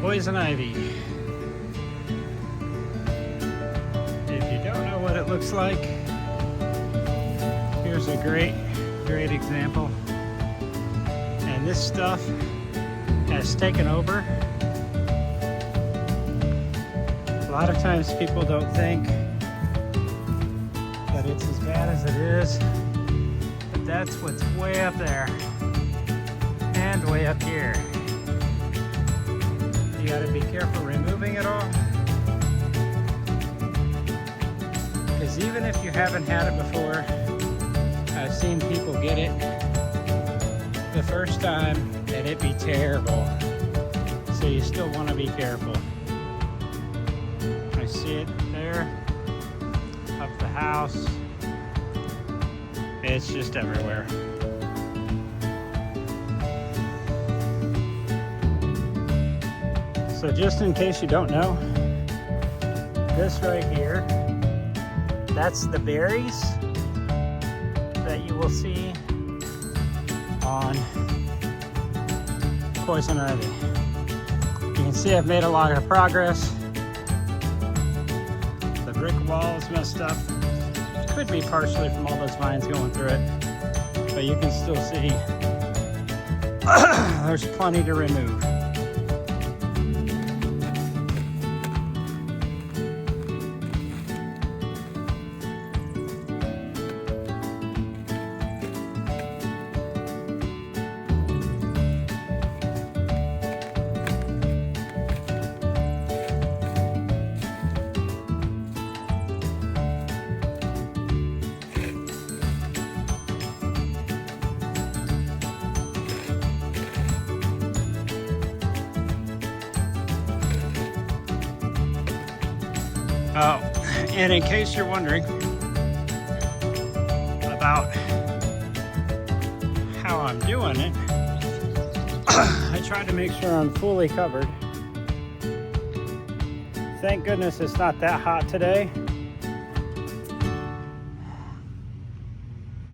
Poison ivy. If you don't know what it looks like, here's a great example. And this stuff has taken over. A lot of times people don't think that it's as bad as it is, but that's what's way up there and way up here. You gotta be careful removing it all, because even if you haven't had it before, I've seen people get it the first time and it be terrible. So you still want to be careful. I see it there, up the house. It's just everywhere. So just in case you don't know, this right here, that's the berries that you will see on poison ivy. You can see I've made a lot of progress. The brick wall is messed up. Could be partially from all those vines going through it, but you can still see there's plenty to remove. Oh, and in case you're wondering about how I'm doing it, I try to make sure I'm fully covered. Thank goodness it's not that hot today.